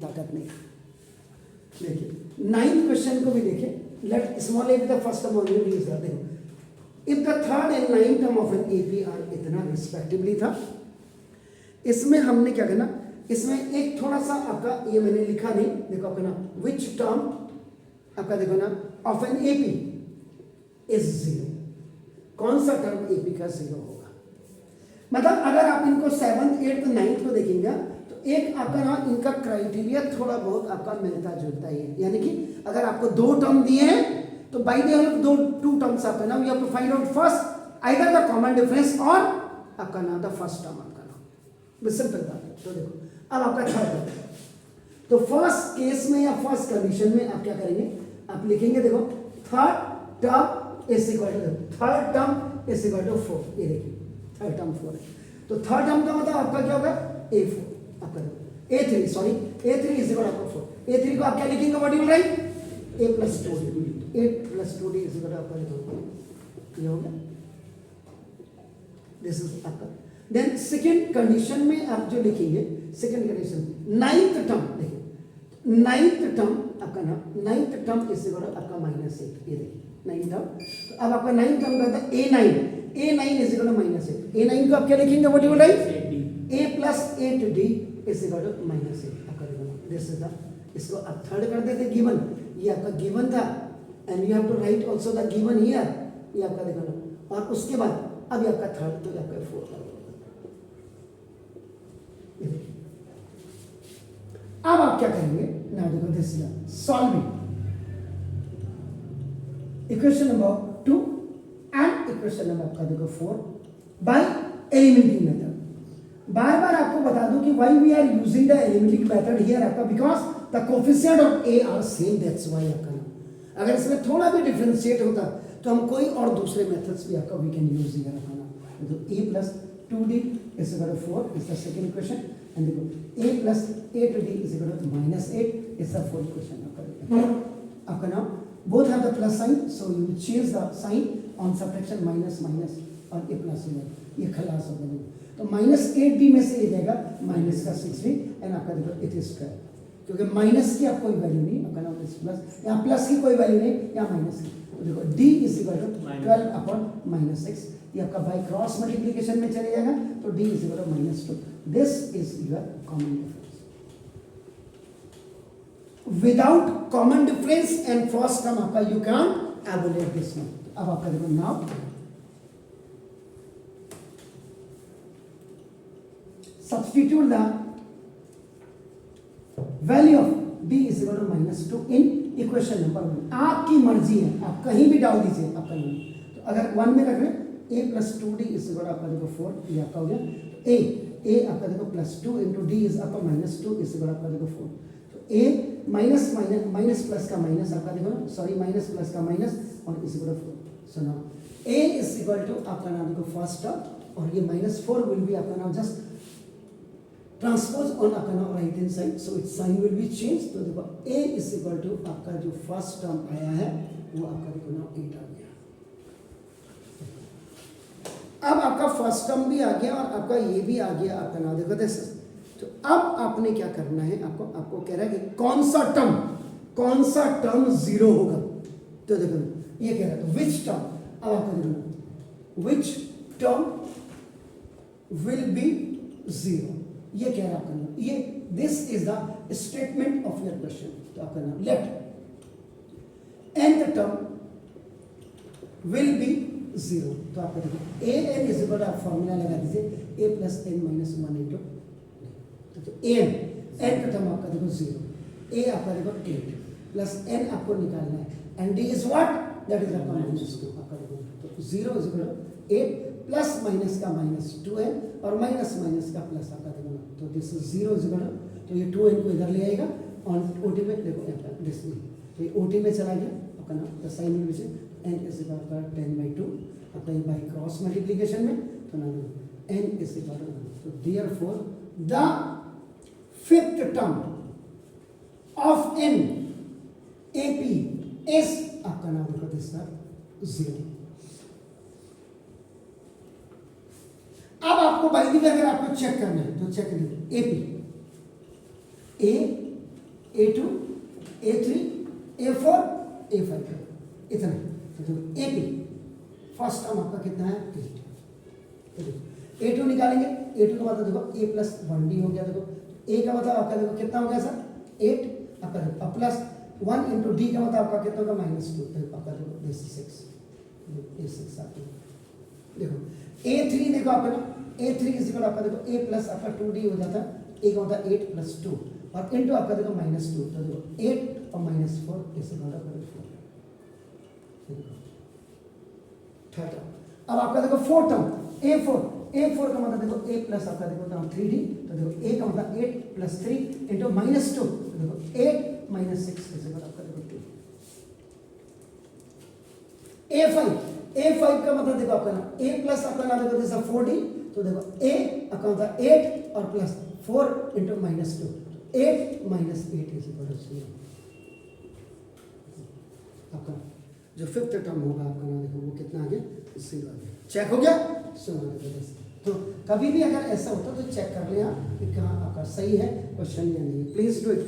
ताकत नहीं। देखिए 9th क्वेश्चन को भी देखिए, let small A the first term of D is that, देखो if the third and 9th term of N AP are इतना रिस्पेक्टिवली था। इसमें हमने क्या करना, इसमें एक थोड़ा सा आपका ये मैंने लिखा नहीं, देखो आपका ना विच टर्म आपका देखो ना of N AP is zero, कौन सा टर्म एपी का जीरो होगा। मतलब अगर आप इनको 7th 8th 9th को देखेंगे तो एक आपका ना इनका क्राइटेरिया थोड़ा बहुत आपका मिलता जुलता ही है। यानी कि अगर आपको 2 टर्म दिए हैं तो बाई दो 2 टर्म्स आपका ना, we have to find out first either the common difference और आपका ना द फर्स्ट टर्म आपका ना, सिंपल बात है। तो देखो अब आपका थर्ड, तो फर्स्ट केस में या फर्स्ट कंडीशन में आप क्या करेंगे, आप लिखेंगे देखो third term is equal to, third term is equal to 4। ये देखिए थर्ड टर्म 4 है, तो थर्ड टर्म का मतलब आपका क्या होगा a4 आपका a3 sorry a3 is equal to 4। a3 को आप क्या लिखेंगे, what you will write a plus 2d, a plus 2d is equal to आपका ये हो गया, दिस इज आपका। देन सेकेंड कंडीशन में आप जो लिखेंगे, सेकेंड कंडीशन 9th टर्म, देखिए 9th टर्म आपका ना 9th term is equal to आपका -8। ये देखिए 9th टर्म, तो अब आपका 9th टर्म का था a9 is equal to -8। a9 को आप क्या लिखेंगे, what you will write a plus 8d is equal to -8 आपका देखो, दिस इज द, इसको आप थर्ड कर देते गिवन, ये आपका गिवन था and you have to write also the given here, ये आपका देखो ना, और उसके बाद अब ये आपका थर्ड, तो आपका 4 का। अब आप क्या करेंगे ना, देखो this is solving equation number 2 and equation number आपका देखो 4 बाय एलिमिनेटिंग मेथड। बार बार आपको बता दूं कि why we are using the eliminating method here आपका, because the coefficient of A are same, that's why आपका। अगर इसमें थोड़ा भी डिफरेंशिएट होता तो हम कोई और दूसरे मेथड्स भी आपका वी कैन यूज हियर आपका। तो a plus 2d is equal to 4 is the second equation, and देखो a plus 8d is equal to -8 is the fourth equation आपका। Now both have the plus sign, so you change the sign on subtraction, minus minus और a plus हो जाएगा, ये खलास हो गया। तो -8d में से ये जाएगा माइनस का 6d एंड आपका देखो इट इज 12, क्योंकि माइनस की आप कोई वैल्यू नहीं, आपका नाम इज प्लस, यहाँ प्लस की कोई वैल्यू नहीं, यहाँ माइनस की। तो देखो d is equal to 12 upon -6, ये आपका बाय क्रॉस मल्टीप्लिकेशन में चले जाएगा, तो d is equal to -2। This is your common difference. Without common difference and first term आपका you can evaluate this one. अब आपका देखो now substitute the value of d is equal to -2 in equation number 1। आपकी मर्जी है, आप कहीं भी डाल दीजिए आपका नहीं। तो अगर 1 में रख रहे a plus 2d is equal आपका देखो 4, ये आपका हो गया। a आपका देखो +2 इंटू d इज आपका -2 इज इक्वल आपका देखो 4। तो a माइनस माइनस प्लस का माइनस आपका देखो ना, सॉरी माइनस प्लस का माइनस और is equal 4। So now a is equal to आपका नाम देखो फर्स्ट टर्म, और ये -4 विल बी आपका नाम जस्ट ट्रांसपोज ऑन आपका नाम right hand side, so its sign will be change. तो देखो a इज इक्वल टू आपका जो फर्स्ट टर्म आया है वो आपका देखो ना 8 आ गया। अब आपका फर्स्ट टर्म भी आ गया और आपका ये भी आ गया आपका नाम देखो दिस। तो अब आपने क्या करना है, आपको कह रहा है कि कौन सा टर्म 0 होगा। तो देखो ये कह रहा है तो विच टर्म, अब आपको देखो विच टर्म विल बी 0, ये कह रहा है आपका नाम, ये this is the statement of your question. तो आपका नाम let nth term will be 0। तो आपका देखो a n is equal to, आप फॉर्मूला लगा दीजिए a plus n minus 1 into, तो a n टर्म आपका देखो 0, a आपका देखो 8 प्लस n आपको निकालना है, and d is what, that is आपका -2 आपका देखो। तो 0 is equal to 8 plus minus का -2 है और माइनस माइनस का प्लस आपका देखो। तो this is 0 is equal to, तो ये 2n को इधर ले आएगा और ओटी में देखो दिस में, तो ये ओटी में चला गया आपका नाम, the sign will be n is equal to 10/2 आपका ये बाय क्रॉस मल्टीप्लिकेशन में, तो ना n इज इक्वल टू, तो therefore the fifth term of n ap is आपका नाम देखो दिस 0। अब आपको बाई द वे अगर आपको चेक करना है तो चेक करिए, AP A A2 A3 A4 A5 इतना। तो देखो AP फर्स्ट टर्म आपका कितना है 8। तो देखो A2 निकालेंगे, A2 का मतलब देखो A प्लस 1D हो गया। देखो A का मतलब आपका देखो कितना हो गया सर 8 आपका देखो प्लस 1 इंटू D का मतलब आपका कितना होगा -2। देखो आपका देखो this 6 आपका देखो A3 देखो आपका ना A3 इज इक्वल आपका देखो A प्लस आपका 2D हो जाता है। A का होता है 8 प्लस 2 और इंटू आपका देखो -2। तो देखो 8 और -4 इस इक्वल आपका 4। थर्ड अब आपका देखो फोर्थ टर्म A4 का मतलब देखो A प्लस आपका देखो 3D। तो देखो A का मतलब 8 प्लस 3 इंटू -2। तो देखो 8 -6 इस इक्वल आपका देखो 2। A5 का मतलब देखो आपका ना A प्लस आपका ना देखो जैसा 4D। तो देखो A आपका मतलब 8 और plus 4 into -2। 8 -8 is equal to 0। आपका जो फिफ्थ टर्म होगा आपका ना देखो वो कितना आ गया 0 आ गया। चेक हो गया सुनो। तो कभी भी अगर ऐसा होता तो चेक कर लें आप कि कहाँ आपका सही है क्वेश्चन या नहीं। Please do it.